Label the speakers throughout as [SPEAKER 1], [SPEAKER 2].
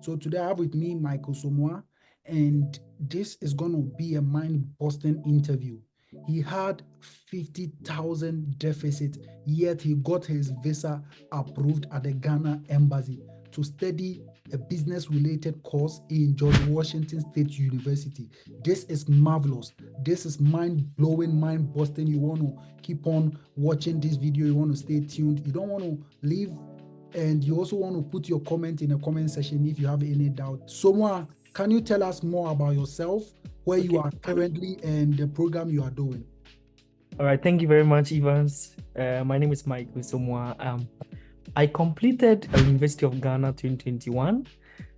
[SPEAKER 1] So today I have with me Michael Somuah, and this is going to be a mind-busting interview. He had 50,000 deficit, yet he got his visa approved at the Ghana embassy to study a business-related course in George Washington State University. This is marvelous. This is mind-blowing, mind-busting. You want to keep on watching this video. You want to stay tuned. You don't want to leave, and you also want to put your comment in the comment section if you have any doubt. Somuah, can you tell us more about yourself, where you are currently, and the program you are doing?
[SPEAKER 2] All right, thank you very much, Evans. My name is Michael Somuah. I completed University of Ghana 2021,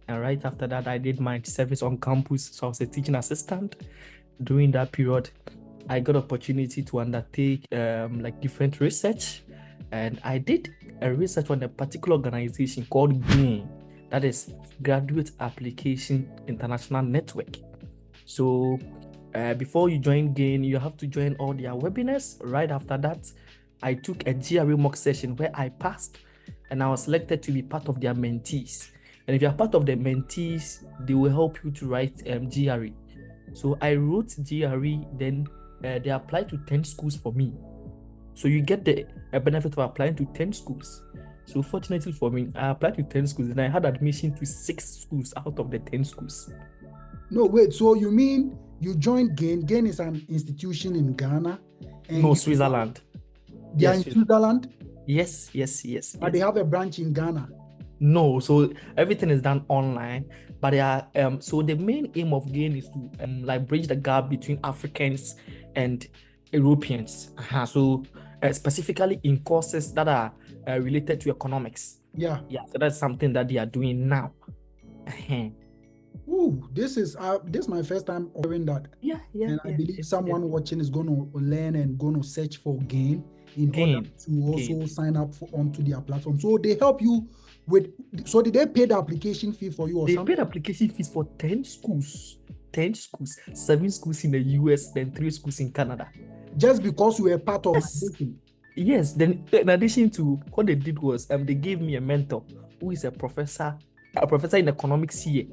[SPEAKER 2] and right after that, I did my service on campus. So I was a teaching assistant. During that period, I got opportunity to undertake different research, and I did a research on a particular organization called GAIN, that is Graduate Application International Network. So before you join GAIN, you have to join all their webinars. Right after that, I took a GRE mock session where I passed, and I was selected to be part of their mentees. And if you are part of the mentees, they will help you to write GRE. So I wrote GRE, then they applied to 10 schools for me. So you get the benefit of applying to 10 schools. So fortunately for me, I applied to 10 schools and I had admission to 6 schools out of the 10 schools.
[SPEAKER 1] No, wait, so you mean you joined GAIN? GAIN is an institution in Ghana? And
[SPEAKER 2] no, Switzerland.
[SPEAKER 1] They are in Switzerland?
[SPEAKER 2] Yes.
[SPEAKER 1] But they have a branch in Ghana?
[SPEAKER 2] No, so everything is done online, but they are so the main aim of GAIN is to bridge the gap between Africans and Europeans. So specifically in courses that are related to economics.
[SPEAKER 1] Yeah.
[SPEAKER 2] So that's something that they are doing now.
[SPEAKER 1] Ooh, this is my first time hearing that. And I believe someone watching is going to learn and going to search for GAIN in order to also sign up onto their platform. So they help you with. So did they pay the application fee for you or something?
[SPEAKER 2] They paid application fees for 10 schools. 10 schools, 7 schools in the US, then 3 schools in Canada.
[SPEAKER 1] Just because you were part of
[SPEAKER 2] Yes. Then in addition to what they did was they gave me a mentor who is a professor in economics here.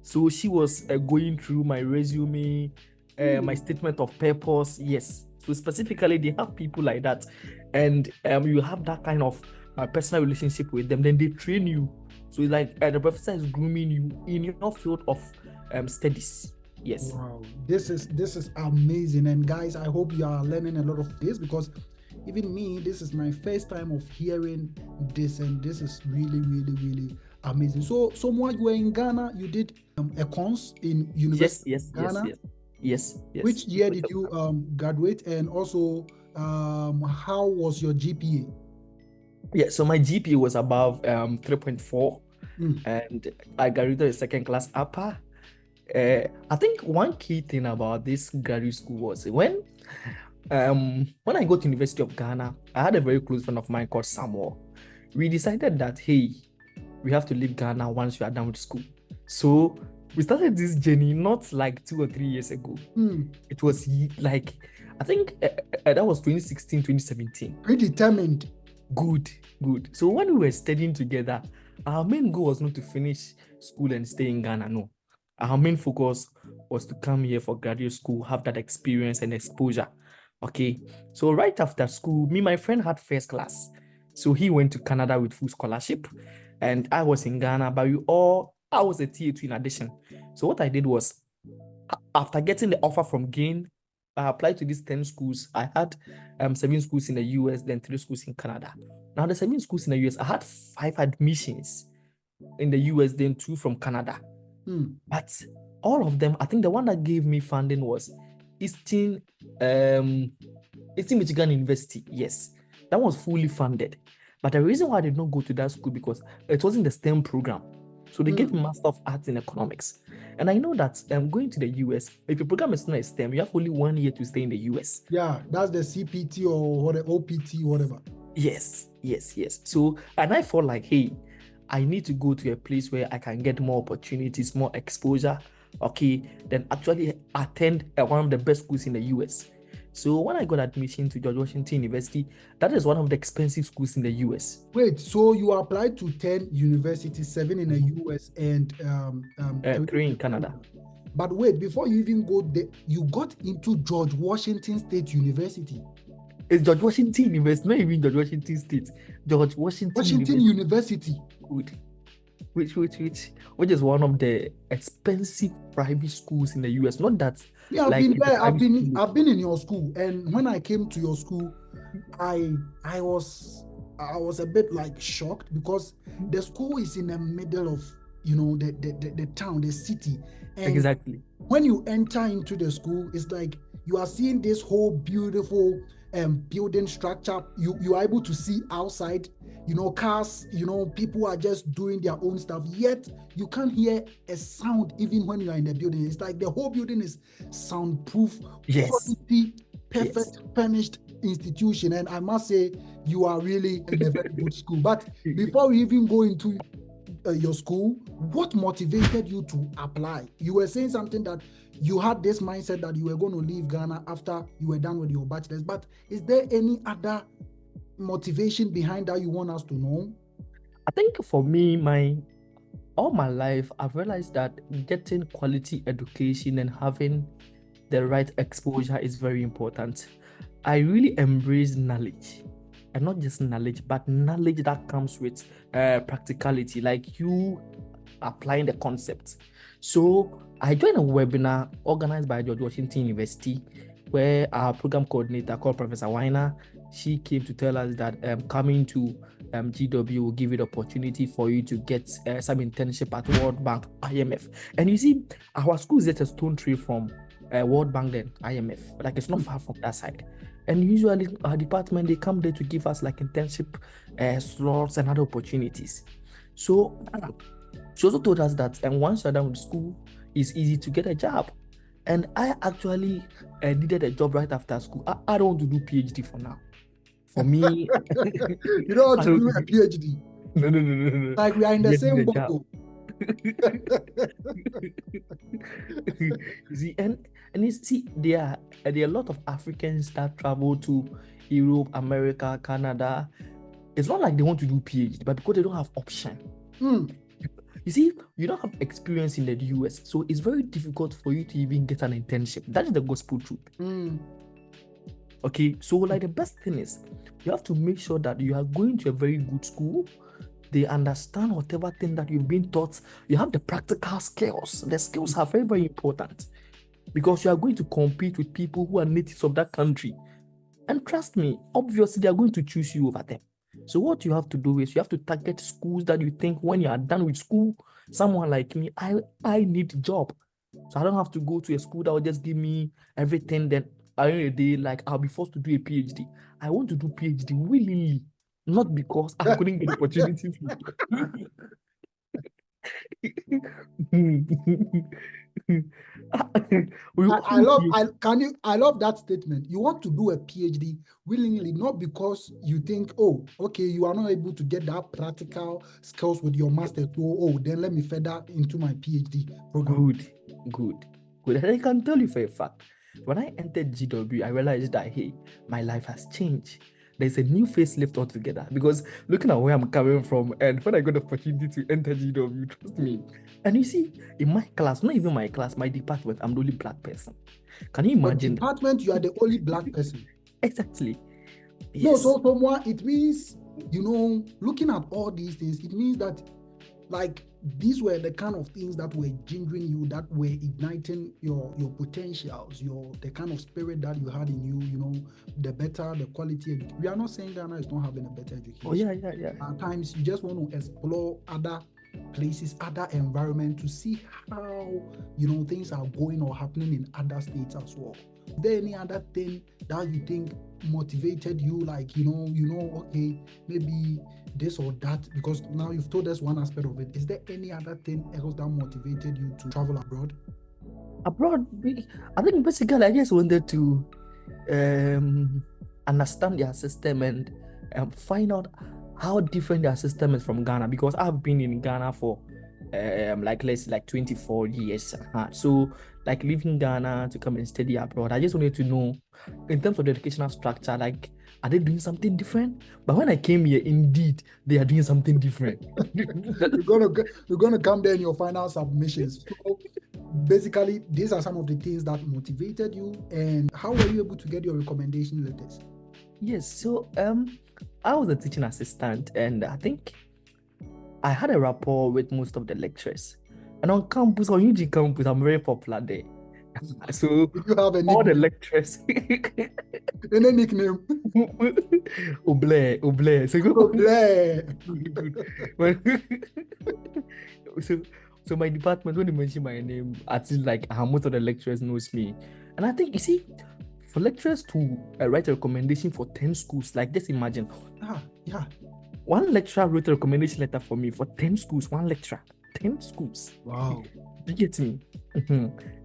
[SPEAKER 2] So she was going through my resume, my statement of purpose. Yes. So specifically, they have people like that, and you have that kind of personal relationship with them. Then they train you. So it's like the professor is grooming you in your field of studies. Yes.
[SPEAKER 1] Wow, this is amazing. And guys, I hope you are learning a lot of this, because even me, this is my first time of hearing this, and this is really, really, really amazing. So while you were in Ghana, you did econs in University of Ghana.
[SPEAKER 2] Yes.
[SPEAKER 1] Which year did you graduate, and also how was your GPA?
[SPEAKER 2] Yeah, so my GPA was above 3.4, and I graduated a second class upper. I think one key thing about this graduate school was when I got to University of Ghana, I had a very close friend of mine called Samuel. We decided that, hey, we have to leave Ghana once we are done with school. So we started this journey not like 2 or 3 years ago. It was like, I think that was 2016, 2017.
[SPEAKER 1] Predetermined.
[SPEAKER 2] Good. So when we were studying together, our main goal was not to finish school and stay in Ghana. No. Our main focus was to come here for graduate school, have that experience and exposure. Okay. So right after school, my friend had first class. So he went to Canada with full scholarship, and I was in Ghana, but I was a TA2 in addition. So what I did was, after getting the offer from GAIN, I applied to these 10 schools. I had 7 schools in the US, then 3 schools in Canada. Now the 7 schools in the US, I had 5 admissions in the US, then 2 from Canada. But all of them, I think the one that gave me funding was Eastern Michigan University. Yes, that was fully funded. But the reason why I did not go to that school because it wasn't the STEM program. So they gave me Master of Arts in Economics. And I know that going to the US, if your program is not a STEM, you have only 1 year to stay in the US.
[SPEAKER 1] Yeah, that's the CPT or the OPT, whatever.
[SPEAKER 2] Yes. So, and I felt like, hey, I need to go to a place where I can get more opportunities, more exposure, okay, then actually attend one of the best schools in the US. So when I got admission to George Washington University, that is one of the expensive schools in the US.
[SPEAKER 1] Wait, so you applied to 10 universities, 7 in the
[SPEAKER 2] Mhm.
[SPEAKER 1] US and 3
[SPEAKER 2] Three in
[SPEAKER 1] in
[SPEAKER 2] Canada.
[SPEAKER 1] Canada. But wait, before you even go there, you got into George Washington State University.
[SPEAKER 2] It's George Washington University, not even George Washington State. George Washington
[SPEAKER 1] Washington University.
[SPEAKER 2] Which is one of the expensive private schools in the US. Not that
[SPEAKER 1] Yeah, I've
[SPEAKER 2] like
[SPEAKER 1] been
[SPEAKER 2] it's a
[SPEAKER 1] there.
[SPEAKER 2] private school.
[SPEAKER 1] I've been in your school, and when I came to your school, I was a bit like shocked because the school is in the middle of the town, the city, and
[SPEAKER 2] Exactly.
[SPEAKER 1] when you enter into the school, it's like you are seeing this whole beautiful building structure. You are able to see outside, cars, people are just doing their own stuff. Yet you can't hear a sound even when you are in the building. It's like the whole building is soundproof,
[SPEAKER 2] Yes.
[SPEAKER 1] quality, perfect, furnished institution. And I must say, you are really in a very good school. But before we even go into your school, what motivated you to apply? You were saying something that you had this mindset that you were going to leave Ghana after you were done with your bachelor's, but is there any other motivation behind that you want us to know?
[SPEAKER 2] I think for me, all my life, I've realized that getting quality education and having the right exposure is very important. I really embrace knowledge, and not just knowledge, but knowledge that comes with practicality, like you applying the concept. So I joined a webinar organized by George Washington University, where our program coordinator called Professor Weiner, she came to tell us that coming to GW will give you the opportunity for you to get some internship at World Bank, IMF. And you see, our school is just a stone throw from World Bank and IMF. Like it's not far from that side. And usually our department, they come there to give us like internship slots and other opportunities. So she also told us that once you're done with school, it's easy to get a job. And I actually needed a job right after school. I don't want to do PhD for now. For me,
[SPEAKER 1] you don't want to do a PhD.
[SPEAKER 2] No.
[SPEAKER 1] Like we are in the same boat.
[SPEAKER 2] You see, and you see, there are a lot of Africans that travel to Europe, America, Canada. It's not like they want to do PhD, but because they don't have option. You see, you don't have experience in the US, so it's very difficult for you to even get an internship. That is the gospel truth. Okay, so like the best thing is you have to make sure that you are going to a very good school. They understand whatever thing that you've been taught. You have the practical skills. The skills are very, very important because you are going to compete with people who are natives of that country. And trust me, obviously they are going to choose you over them. So what you have to do is you have to target schools that you think when you are done with school, someone like me, I need a job. So I don't have to go to a school that will just give me everything. Then at the end of the day, like I'll be forced to do a PhD. I want to do PhD willingly, not because I couldn't get the opportunity to.
[SPEAKER 1] I love that statement. You want to do a PhD willingly, not because you think, oh, okay, you are not able to get that practical skills with your master. Oh, then let me further into my PhD program.
[SPEAKER 2] Good. And I can tell you for a fact, when I entered GW, I realized that hey, my life has changed. There's a new facelift altogether because looking at where I'm coming from, and when I got the opportunity to enter GW, trust me. And you see, in my class, not even my class, my department, I'm the only black person. Can you imagine?
[SPEAKER 1] Your department, you are the only black person.
[SPEAKER 2] Exactly.
[SPEAKER 1] Yes. No, so Somuah, it means, looking at all these things, it means that like these were the kind of things that were gingering you, that were igniting your potentials, the kind of spirit that you had in you, the better, the quality. We are not saying Ghana is not having a better education.
[SPEAKER 2] Oh, yeah.
[SPEAKER 1] At times, you just want to explore other places, other environment to see how, things are going or happening in other states as well. Is there any other thing that you think motivated you, like, okay, maybe this or that? Because now you've told us one aspect of it. Is there any other thing else that motivated you to travel abroad?
[SPEAKER 2] I think basically I just wanted to understand their system and find out how different their system is from Ghana, because I've been in Ghana for like let's say like 24 years. So like leaving Ghana to come and study abroad, I just wanted to know in terms of the educational structure, like are they doing something different? But when I came here, indeed, they are doing something different.
[SPEAKER 1] You're gonna come there in your final submissions. So basically, these are some of the things that motivated you. And how were you able to get your recommendation letters?
[SPEAKER 2] Yes, so I was a teaching assistant, and I think I had a rapport with most of the lecturers. And on campus, on UG campus, I'm very popular there. So
[SPEAKER 1] Did you have a
[SPEAKER 2] all the
[SPEAKER 1] nickname?
[SPEAKER 2] lecturers,
[SPEAKER 1] Any nickname?
[SPEAKER 2] Oble. So
[SPEAKER 1] Oh, Blair.
[SPEAKER 2] good. But so so my department, when they mention my name, at least like how most of the lecturers knows me. And I think you see, for lecturers to write a recommendation for 10 schools, like just imagine
[SPEAKER 1] Yeah.
[SPEAKER 2] one lecturer wrote a recommendation letter for me for 10 schools, one lecturer, 10 schools.
[SPEAKER 1] Wow.
[SPEAKER 2] You get me?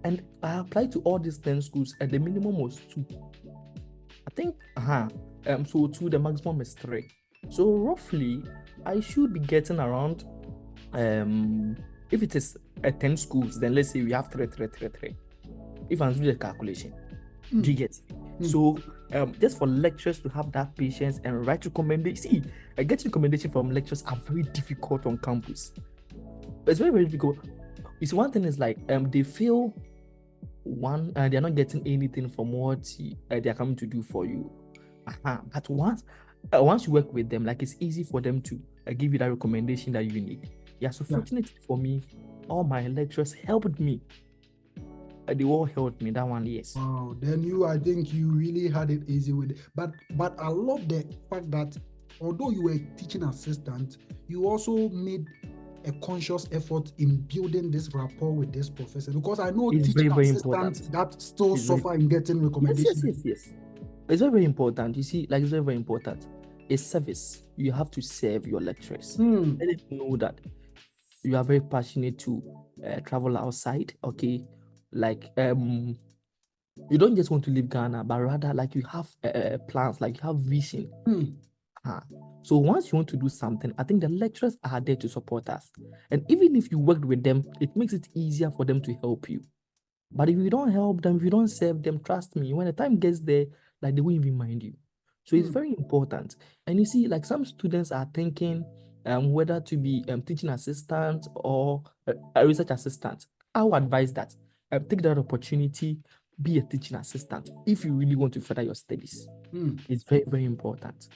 [SPEAKER 2] And I applied to all these 10 schools, and the minimum was 2. I think, so 2, the maximum is 3. So roughly, I should be getting around, if it is 10 schools, then let's say we have 3, 3, 3, 3. If I'm doing the calculation, do you get it? So, just for lecturers to have that patience and write recommendation. See, getting recommendation from lecturers are very difficult on campus. It's very, very difficult. It's one thing is like they feel they're not getting anything from what they're coming to do for you. But once you work with them, like it's easy for them to give you that recommendation that you need. Yeah, so fortunately for me, all my lecturers helped me. They all helped me that one, yes.
[SPEAKER 1] Wow, then I think you really had it easy with it. But I love the fact that although you were a teaching assistant, you also made a conscious effort in building this rapport with this professor, because I know
[SPEAKER 2] it's
[SPEAKER 1] teaching
[SPEAKER 2] very, very
[SPEAKER 1] assistants
[SPEAKER 2] important.
[SPEAKER 1] that still suffer in getting recommendations.
[SPEAKER 2] Yes. It's very, very important. You see, like it's very, very important. It's service. You have to serve your lecturers. Let them know that you are very passionate to travel outside. Okay, like you don't just want to leave Ghana, but rather like you have plans, like you have vision. So once you want to do something, I think the lecturers are there to support us. And even if you worked with them, it makes it easier for them to help you. But if you don't help them, if you don't serve them, trust me, when the time gets there, like they won't even mind you. So it's very important. And you see, like some students are thinking whether to be teaching assistant or a research assistant. I would advise that take that opportunity, be a teaching assistant if you really want to further your studies. It's very, very important.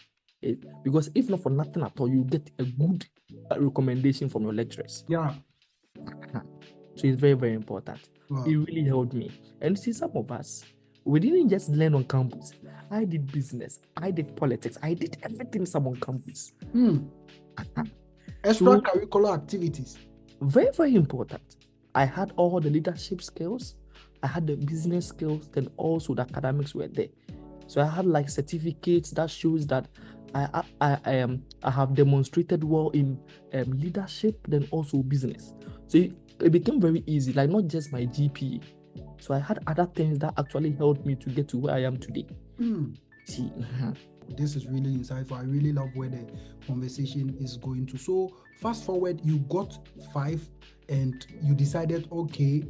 [SPEAKER 2] Because if not for nothing at all, you get a good recommendation from your lecturers.
[SPEAKER 1] Yeah.
[SPEAKER 2] So it's very, very important.
[SPEAKER 1] Wow.
[SPEAKER 2] It really helped me. And see, some of us, we didn't just learn on campus. I did business, I did politics, I did everything some on campus.
[SPEAKER 1] Extracurricular activities.
[SPEAKER 2] Very, very important. I had all the leadership skills, I had the business skills, then also the academics were there. So I had like certificates that shows that I have demonstrated well in leadership, then also business. So it became very easy, like not just my GPA. So I had other things that actually helped me to get to where I am today. See,
[SPEAKER 1] this is really insightful. I really love where the conversation is going to. So fast forward, you got 5 and you decided, okay,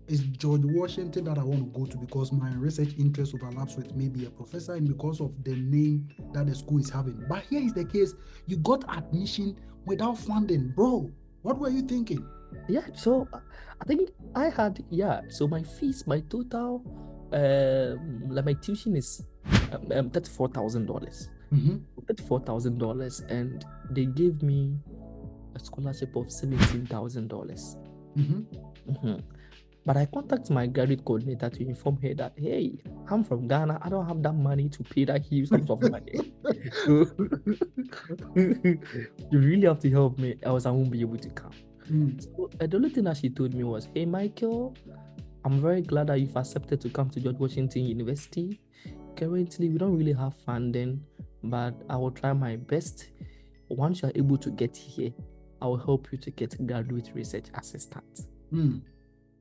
[SPEAKER 1] it's George Washington that I want to go to because my research interest overlaps with maybe a professor and because of the name that the school is having. But here is the case, you got admission without funding. Bro, what were you thinking?
[SPEAKER 2] Yeah, so I think I had, so my fees, my total, like my tuition is $34,000. $34,000, and they gave me a scholarship of $17,000. But I contacted my graduate coordinator to inform her that, hey, I'm from Ghana. I don't have that money to pay that huge sum of money. So you really have to help me, else I won't be able to come. So the only thing that she told me was, hey, Michael, I'm very glad that you've accepted to come to George Washington University. Currently, we don't really have funding, but I will try my best. Once you are able to get here, I will help you to get graduate research assistant.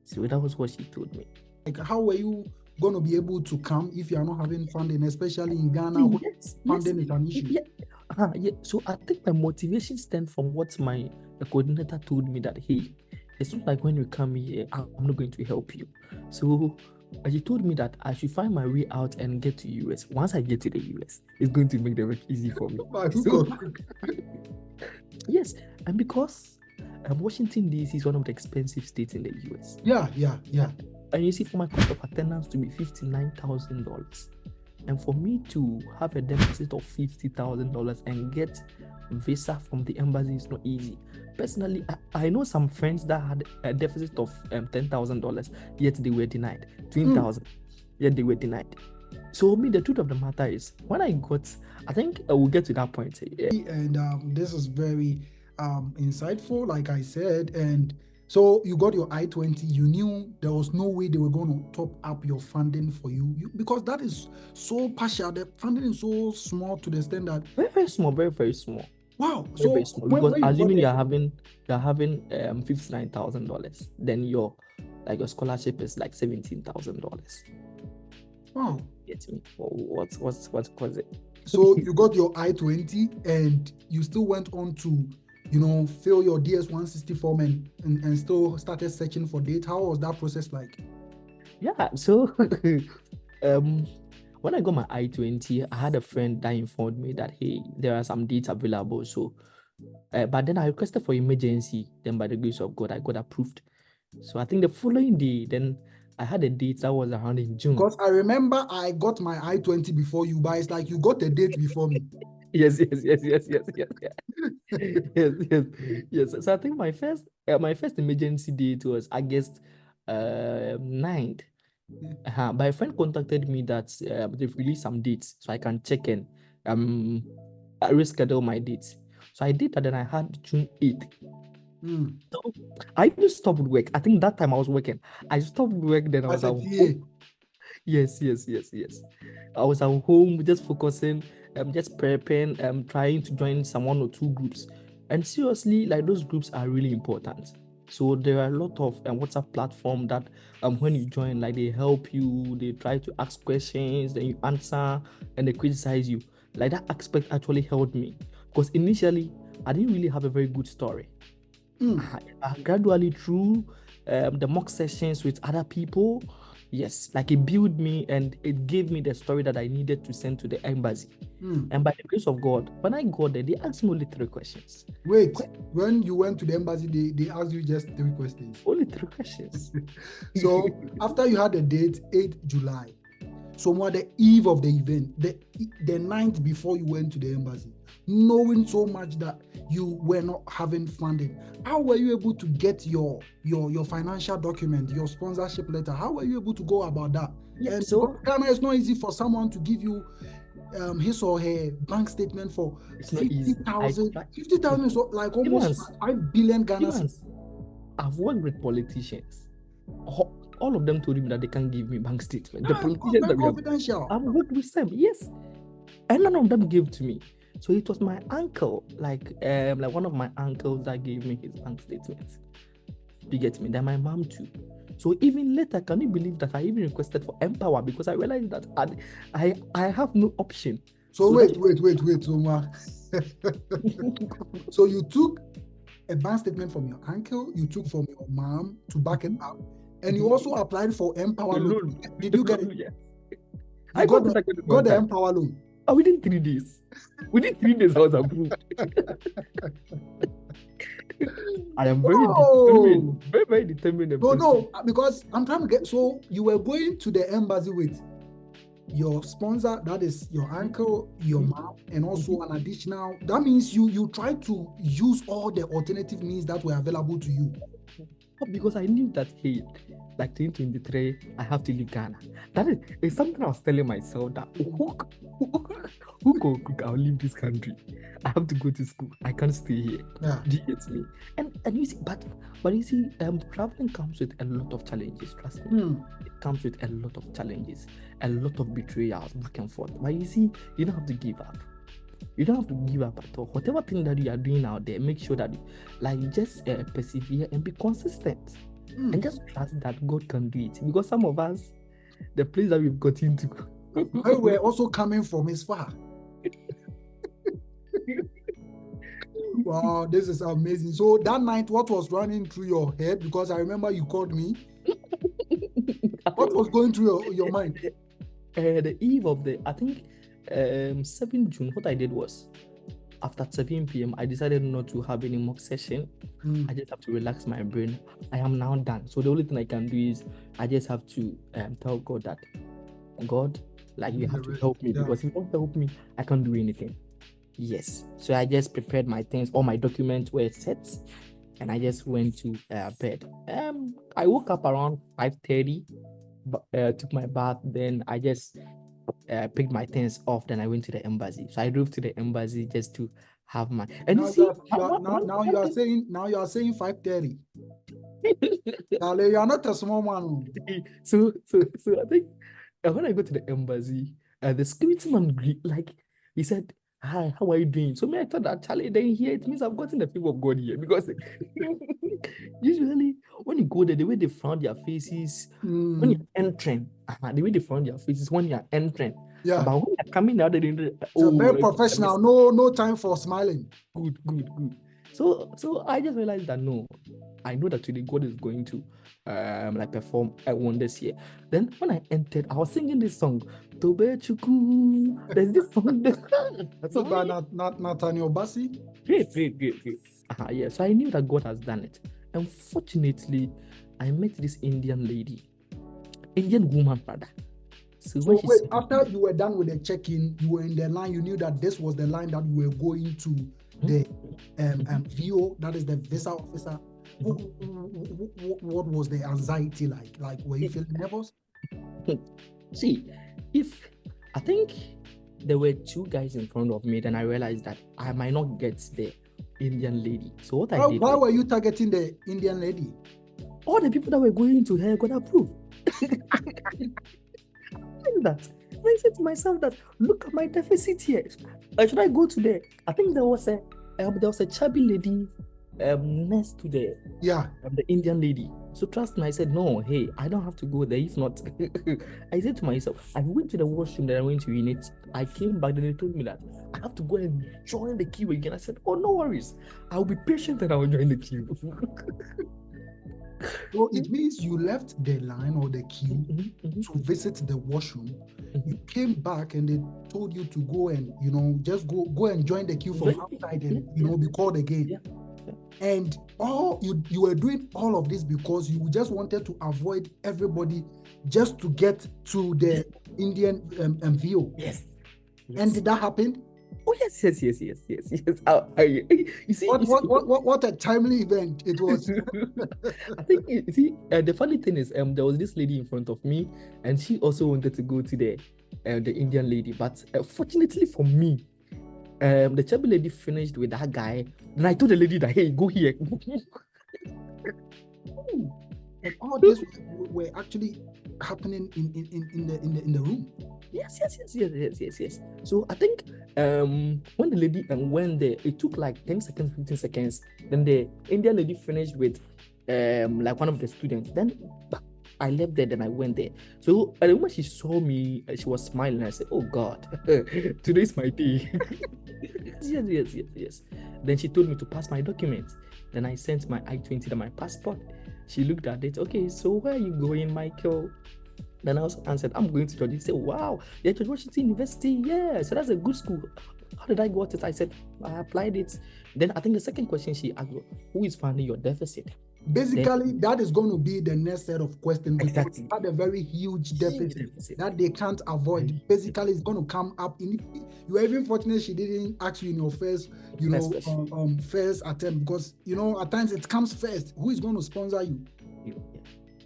[SPEAKER 2] So that was what she told me.
[SPEAKER 1] Like, how were you going to be able to come if you are not having funding, especially in Ghana, where funding is an issue?
[SPEAKER 2] So I think my motivation stemmed from what my coordinator told me, that, hey, it's not like when you come here, I'm not going to help you. So she told me that I should find my way out and get to US. Once I get to the US, it's going to make the work easy for me.
[SPEAKER 1] By hook
[SPEAKER 2] So
[SPEAKER 1] or crook.
[SPEAKER 2] yes, and because Washington DC is one of the expensive states in the US.
[SPEAKER 1] Yeah.
[SPEAKER 2] And you see, for my cost of attendance to be $59,000, and for me to have a deposit of $50,000 and get visa from the embassy is not easy. Personally, I know some friends that had a deficit of $10,000, yet they were denied. 20,000, yet they were denied. So me, the truth of the matter is, when I think I will get to that point.
[SPEAKER 1] And this is very insightful, like I said. And so you got your I-20. You knew there was no way they were going to top up your funding for you, because that is so partial. The funding is so small to the extent that
[SPEAKER 2] Very, very small, very, very small.
[SPEAKER 1] wow.
[SPEAKER 2] Very, very
[SPEAKER 1] So
[SPEAKER 2] small. Because
[SPEAKER 1] when you got
[SPEAKER 2] assuming
[SPEAKER 1] there,
[SPEAKER 2] you're having $59,000, then your scholarship is like $17,000.
[SPEAKER 1] wow.
[SPEAKER 2] Get me? What's it?
[SPEAKER 1] So you got your I-20 and you still went on to, fill your DS-160 form and still started searching for dates. How was that process like?
[SPEAKER 2] Yeah, so when I got my I-20, I had a friend that informed me that, hey, there are some dates available. So, but then I requested for emergency. Then by the grace of God, I got approved. So I think the following day, then I had a date that was around in June.
[SPEAKER 1] Because I remember I got my I-20 before you, but it's like you got a date before me.
[SPEAKER 2] Yes. Yes. So I think my first emergency date was August 9th. But a friend contacted me that they've released some dates, so I can check in. I reschedule my dates. So I did that, and I had June 8th. So I just stopped work. I think that time I was working. I stopped work, then I was
[SPEAKER 1] As a
[SPEAKER 2] at
[SPEAKER 1] TA.
[SPEAKER 2] home. Yes. I was at home just focusing, just prepping, trying to join some 1 or 2 groups. And seriously, like those groups are really important. So there are a lot of WhatsApp platform that when you join, like they help you, they try to ask questions, then you answer, and they criticize you. Like that aspect actually helped me, because initially I didn't really have a very good story. I gradually through the mock sessions with other people, yes, like it built me and it gave me the story that I needed to send to the embassy. And by the grace of God, when I got there, they asked me only 3 questions.
[SPEAKER 1] Wait, when you went to the embassy, they asked you just 3 questions?
[SPEAKER 2] Only 3 questions.
[SPEAKER 1] So after you had the date, 8th July, somewhere the eve of the event, the night before you went to the embassy, knowing so much that you were not having funding, how were you able to get your financial document, your sponsorship letter? How were you able to go about that?
[SPEAKER 2] Yeah,
[SPEAKER 1] And
[SPEAKER 2] so
[SPEAKER 1] Ghana, it's not easy for someone to give you his or her bank statement for
[SPEAKER 2] it's not easy.
[SPEAKER 1] 50,000. 50,000 is like almost
[SPEAKER 2] Evans,
[SPEAKER 1] 5 billion Ghana cedis.
[SPEAKER 2] Evans, I've worked with politicians. All of them told me that they can't give me bank statement. The politicians that we have,
[SPEAKER 1] confidential.
[SPEAKER 2] I've worked with them, yes, and none of them gave to me. So it was my uncle, like one of my uncles that gave me his bank statements. You get me? Then my mom too. So even later, can you believe that I even requested for Empower, because I realized that I have no option.
[SPEAKER 1] So wait, Somuah. So you took a bank statement from your uncle, you took from your mom to back it up, and you also applied for Empower loan. Did you get it?
[SPEAKER 2] Yes.
[SPEAKER 1] You got the Empower loan.
[SPEAKER 2] Within 3 days. Within 3 days, I was approved. I am very determined. Very, very determined.
[SPEAKER 1] No, because I'm trying to get. So you were going to the embassy with your sponsor, that is your uncle, your mom, and also an additional. That means you try to use all the alternative means that were available to you.
[SPEAKER 2] Because I knew that, hey, like 2023, I have to leave Ghana. That is something I was telling myself, that I'll leave this country. I have to go to school. I can't stay here.
[SPEAKER 1] Yeah.
[SPEAKER 2] Do you get me? And you see, but you see, traveling comes with a lot of challenges. Trust me, it comes with a lot of challenges, a lot of betrayals, back and forth. But you see, you don't have to give up. You don't have to give up at all. Whatever thing that you are doing out there, make sure that you just persevere and be consistent, and just trust that God can do it. Because some of us, the place that we've got into,
[SPEAKER 1] we're also coming from is far. Wow, this is amazing. So that night, what was running through your head? Because I remember you called me. What was going through your mind?
[SPEAKER 2] The eve of I think 7 June, what I did was after 7 p.m. I decided not to have any mock session. I just have to relax my brain. I am now done. So the only thing I can do is I just have to tell God that God, like, you have to help me, because if you don't help me, I can't do anything. Yes. So I just prepared my things. All my documents were set, and I just went to bed. I woke up around 5:30, took my bath, then I just picked my things off. Then I went to the embassy. So I drove to the embassy just to have my. And
[SPEAKER 1] Now
[SPEAKER 2] you see,
[SPEAKER 1] you are saying 5:30. Charlie, you are not a small man.
[SPEAKER 2] so I think when I go to the embassy, the security man he said, "Hi, how are you doing?" So me, I thought that Charlie, then here it means I've gotten the favor of God here, because usually when you go there, the way they frown their faces when you're entering, the way they frown their faces when you're entering,
[SPEAKER 1] Yeah.
[SPEAKER 2] but when you're coming out,
[SPEAKER 1] It's a very professional. No time for smiling.
[SPEAKER 2] Good. So I just realized that no, I know that today God is going to perform wonders here. Then when I entered, I was singing this song. Tobe Chuku. There's this song.
[SPEAKER 1] So by Nathaniel Bassi.
[SPEAKER 2] Great. Yeah, so I knew that God has done it. Unfortunately, I met this Indian woman, rather. So
[SPEAKER 1] wait, after you were done with the check-in, you were in the line, you knew that this was the line that you were going to the VO, that is the visa officer. What was the anxiety like? Like, were you feeling nervous?
[SPEAKER 2] See, I think there were 2 guys in front of me, then I realized that I might not get the Indian lady. So what I did.
[SPEAKER 1] Why were you targeting the Indian lady?
[SPEAKER 2] All the people that were going to her got approved. That. And I said to myself that, look at my deficit here. Should I go to there? I think there was a chubby lady next to the Indian lady. So trust me, I said, no, hey, I don't have to go there. If not, I said to myself, I went to the washroom that I went to unit. I came back, then they told me that I have to go and join the queue again. I said, oh, no worries. I'll be patient and I'll join the queue.
[SPEAKER 1] So it means you left the line or the queue to visit the washroom. You came back and they told you to go and, just go and join the queue from outside and, be called again.
[SPEAKER 2] Yeah.
[SPEAKER 1] And you were doing all of this because you just wanted to avoid everybody just to get to the Indian VO.
[SPEAKER 2] Yes.
[SPEAKER 1] And did that happen?
[SPEAKER 2] Oh, yes. You see,
[SPEAKER 1] what a timely event it was.
[SPEAKER 2] I think, you see, the funny thing is, there was this lady in front of me, and she also wanted to go to the Indian lady. But fortunately for me, the chubby lady finished with that guy. Then I told the lady that, hey, go here.
[SPEAKER 1] And all this were actually happening in the room.
[SPEAKER 2] Yes. So I think when the lady went there, it took like 10 seconds, 15 seconds. Then the Indian lady finished with one of the students. Then I left there, then I went there. So the moment she saw me, she was smiling. I said, oh God, today's my day. Yes. Then she told me to pass my documents. Then I sent my I-20 and my passport. She looked at it. Okay, so where are you going, Michael? Then I also answered, I'm going to Georgia. She said, wow, you're at George Washington University. Yeah, so that's a good school. How did I got it? I said, I applied it. Then I think the second question she asked, who is funding your deficit?
[SPEAKER 1] Basically, that is going to be the next set of questions. Exactly. You had a very huge deficit that they can't avoid. Basically, it's going to come up. You are even fortunate she didn't ask you in your first, first attempt, because at times it comes first. Who is going to sponsor you?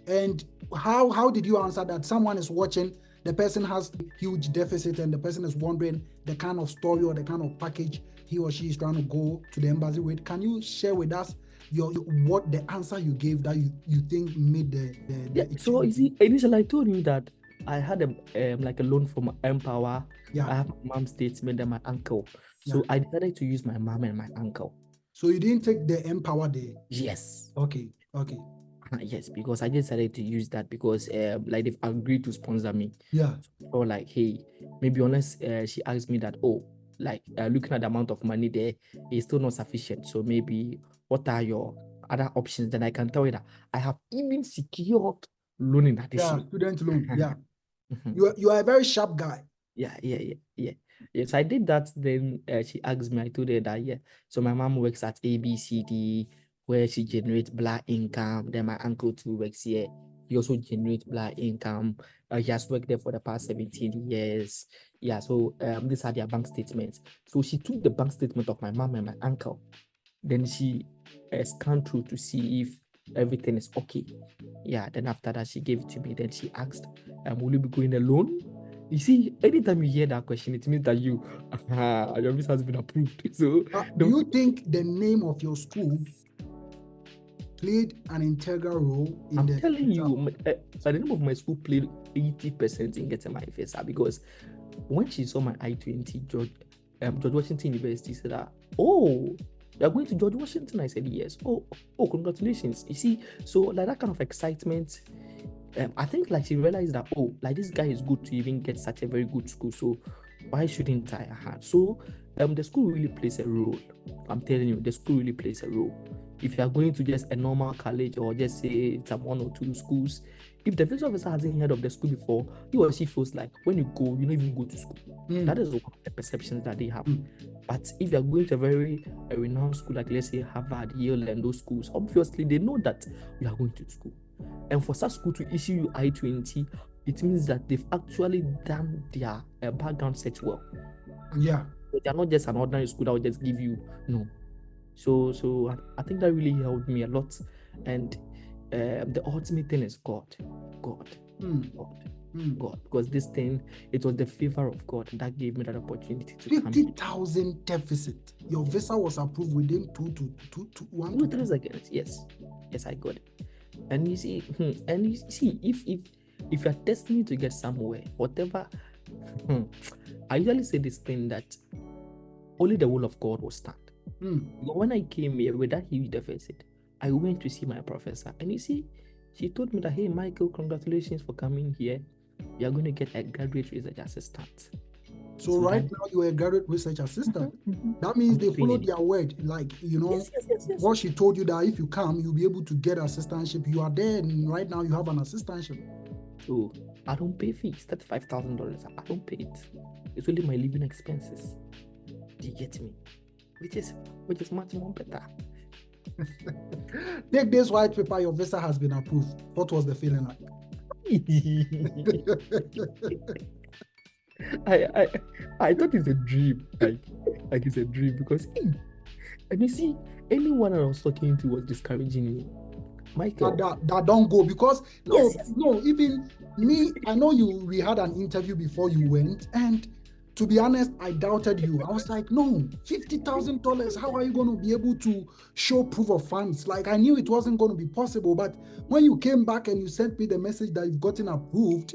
[SPEAKER 1] And how did you answer that? Someone is watching, the person has huge deficit, and the person is wondering the kind of story or the kind of package he or she is trying to go to the embassy with. Can you share with us what the answer you gave that you think made the
[SPEAKER 2] so you see, initially I told you that I had a loan from Empower. I have my mom's statement and my uncle. So I decided to use my mom and my uncle.
[SPEAKER 1] So you didn't take the Empower there?
[SPEAKER 2] Yes.
[SPEAKER 1] Okay.
[SPEAKER 2] Yes, because I decided to use that because they've agreed to sponsor me.
[SPEAKER 1] Yeah.
[SPEAKER 2] Or hey, maybe unless she asked me that, oh, like looking at the amount of money there is still not sufficient. So maybe what are your other options? Then I can tell you that I have even secured loan in
[SPEAKER 1] Yeah,
[SPEAKER 2] addition.
[SPEAKER 1] student loan. Yeah.
[SPEAKER 2] Mhm.
[SPEAKER 1] You are a very sharp guy.
[SPEAKER 2] Yeah. Yes, I did that. Then she asked me, I told her that, yeah. So my mom works at ABCD, where she generates black income. Then my uncle too works here. He also generates black income. He has worked there for the past 17 years. Yeah, so these are their bank statements. So she took the bank statement of my mom and my uncle. Then she scanned through to see if everything is okay. Yeah, then after that, she gave it to me. Then she asked, will you be going alone? You see, anytime you hear that question, it means that your visa has been approved. So
[SPEAKER 1] Do you think the name of your school played an integral role in
[SPEAKER 2] I'm
[SPEAKER 1] the
[SPEAKER 2] telling
[SPEAKER 1] visa?
[SPEAKER 2] you, the name of my school played 80% in getting my visa, because when she saw my I-20 George Washington University, said that, oh, you're going to George Washington? I said yes. Oh, congratulations. You see, so like that kind of excitement. I think like she realized that, oh, like this guy is good to even get such a very good school, so why shouldn't I have? So the school really plays a role. I'm telling you, the school really plays a role. If you are going to just a normal college, or just say some one or two schools, if the visa officer hasn't heard of the school before, he or she feels like when you go, you don't even go to school. That is one of the perceptions that they have. But if you're going to a renowned school, like let's say Harvard, Yale, and those schools, obviously they know that you are going to school. And for such school to issue you I-20, it means that they've actually done their background search well.
[SPEAKER 1] Yeah.
[SPEAKER 2] They're not just an ordinary school that will just give you, no. So I think that really helped me a lot. And the ultimate thing is God. Because this thing, it was the favor of God that gave me that opportunity to come.
[SPEAKER 1] 50,000 deficit. Your visa was approved within 1 to 2
[SPEAKER 2] seconds. Yes, I got it. And you see, if you're destined to get somewhere, whatever, I usually say this thing that only the will of God will stand. But when I came here with that huge deficit, I went to see my professor, and you see, she told me that, hey, Michael, congratulations for coming here. You're going to get a graduate research assistant.
[SPEAKER 1] So right now you're a graduate research assistant. That means they followed their word. Like,
[SPEAKER 2] Yes.
[SPEAKER 1] what she told you, that if you come, you'll be able to get assistantship. You are there, and right now you have an assistantship.
[SPEAKER 2] So I don't pay fees. $35,000. I don't pay it. It's only my living expenses. Do you get me? Which is much more better.
[SPEAKER 1] Take this white paper, your visa has been approved. What was the feeling like?
[SPEAKER 2] I thought it's a dream. Like it's a dream, because and you see, anyone I was talking to was discouraging me. Michael,
[SPEAKER 1] that don't go, because
[SPEAKER 2] yes.
[SPEAKER 1] Even me, I know we had an interview before you went, and to be honest, I doubted you. I was like, no, $50,000. How are you going to be able to show proof of funds? Like, I knew it wasn't going to be possible. But when you came back and you sent me the message that you've gotten approved,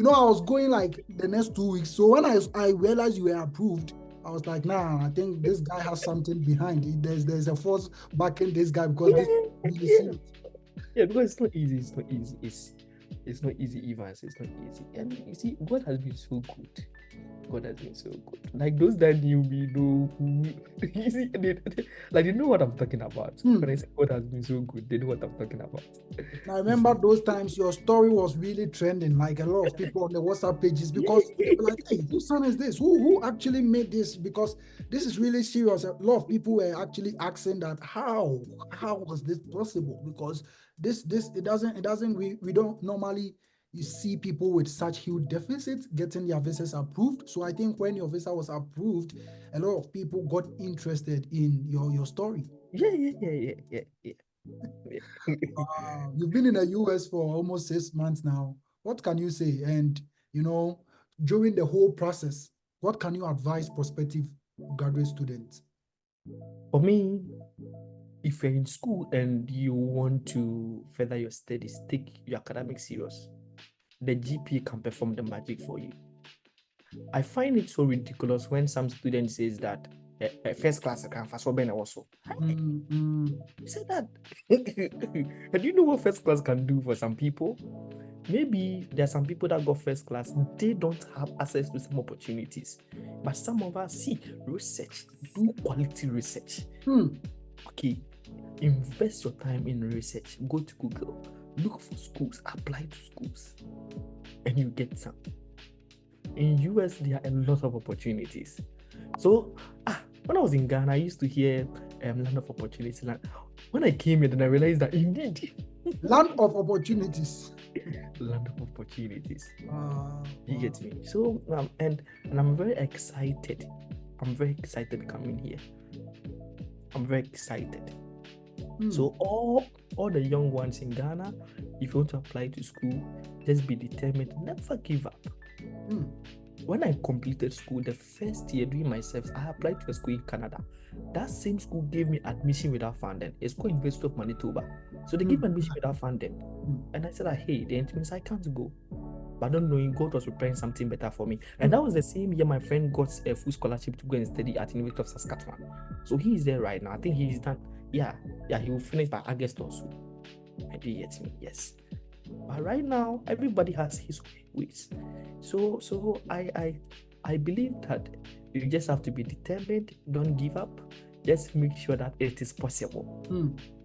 [SPEAKER 1] I was going like the next 2 weeks. So when I realized you were approved, I was like, nah, I think this guy has something behind it. There's a force backing this guy, because this is really serious.
[SPEAKER 2] Yeah, because it's not easy. It's not easy, Evans. It's not easy. And you see, God has been so good. God has been so good. Like those that knew me know who, you see, they know what I'm talking about. When I say God has been so good, they know what I'm talking about.
[SPEAKER 1] I remember those times your story was really trending, like a lot of people on the WhatsApp pages, because they were like, hey, whose son is this? Who actually made this? Because this is really serious. A lot of people were actually asking that, how was this possible? Because this it doesn't we don't normally you see people with such huge deficits getting their visas approved. So I think when your visa was approved, a lot of people got interested in your story.
[SPEAKER 2] Yeah.
[SPEAKER 1] You've been in the US for almost 6 months now. What can you say? And during the whole process, what can you advise prospective graduate students?
[SPEAKER 2] For me, if you're in school and you want to further your studies, take your academics serious. The GPA can perform the magic for you. I find it so ridiculous when some student says that first class can fast forward also. You say that. And you know what first class can do for some people? maybe there are some people that got first class, they don't have access to some opportunities. But some of us see research, do quality research. Okay, invest your time in research. Go to Google, look for schools, apply to schools, and you get some. In US, there are a lot of opportunities. So when I was in Ghana, I used to hear land of opportunity. When I came here, then I realized that indeed
[SPEAKER 1] Land of opportunities.
[SPEAKER 2] land of opportunities. You
[SPEAKER 1] Wow.
[SPEAKER 2] get me? So and I'm very excited. I'm very excited coming here. I'm very excited. So all the young ones in Ghana, if you want to apply to school, just be determined, never give up. When I completed school, the first year doing my service, I applied to a school in Canada. That same school gave me admission without funding. It's called University of Manitoba. So they gave me admission without funding. And I said, hey, the means I can't go. But I don't know, God was preparing something better for me. And that was the same year my friend got a full scholarship to go and study at University of Saskatchewan. So he is there right now. I think he's done. Yeah, he will finish by August or so. And he gets me, yes. But right now, everybody has his ways. So I believe that you just have to be determined. Don't give up. Just make sure that it is possible.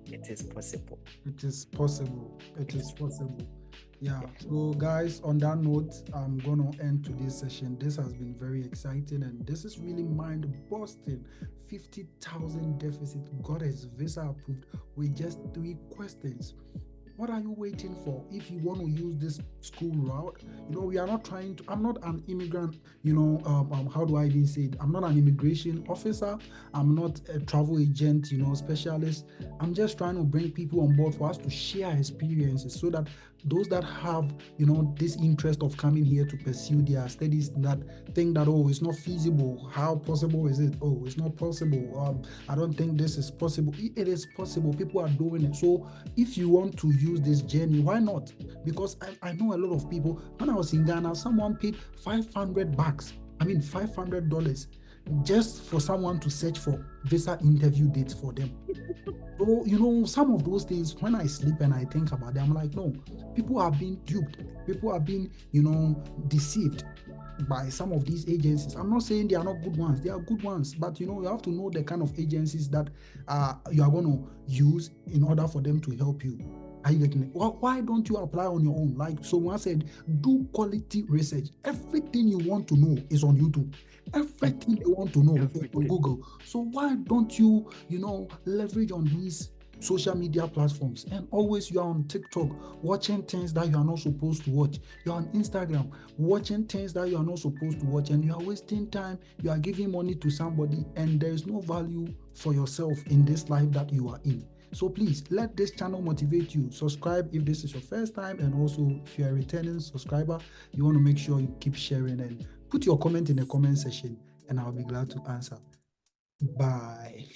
[SPEAKER 2] It is possible.
[SPEAKER 1] It is possible. It is possible. Yeah. So guys, on that note, I'm gonna end today's session. This has been very exciting, and this is really mind-busting. 50,000 deficit, got his visa approved with just 3 questions. What are you waiting for? If you want to use this school route, we are not trying to. I'm not an immigrant. How do I even say it? I'm not an immigration officer. I'm not a travel agent. Specialist. I'm just trying to bring people on board for us to share experiences, so that those that have this interest of coming here to pursue their studies, that think that, oh, it's not feasible. How possible is it? Oh, it's not possible. I don't think this is possible. It is possible. People are doing it. So if you want to use this journey, why not? Because I know a lot of people. When I was in Ghana, someone paid $500. I mean $500 just for someone to search for visa interview dates for them. So, some of those things, when I sleep and I think about them, I'm like, no, people are being duped. People are being, deceived by some of these agencies. I'm not saying they are not good ones. They are good ones. But, you have to know the kind of agencies that you are going to use in order for them to help you. Are you getting it? Why don't you apply on your own? Like someone said, do quality research. Everything you want to know is on YouTube. Everything you want to know is on Google. So why don't you, leverage on these social media platforms? And always you're on TikTok watching things that you are not supposed to watch. You're on Instagram watching things that you are not supposed to watch, and you are wasting time. You are giving money to somebody, and there is no value for yourself in this life that you are in. So please let this channel motivate you. Subscribe if this is your first time, and also if you're a returning subscriber, you want to make sure you keep sharing and put your comment in the comment section, and I'll be glad to answer. Bye.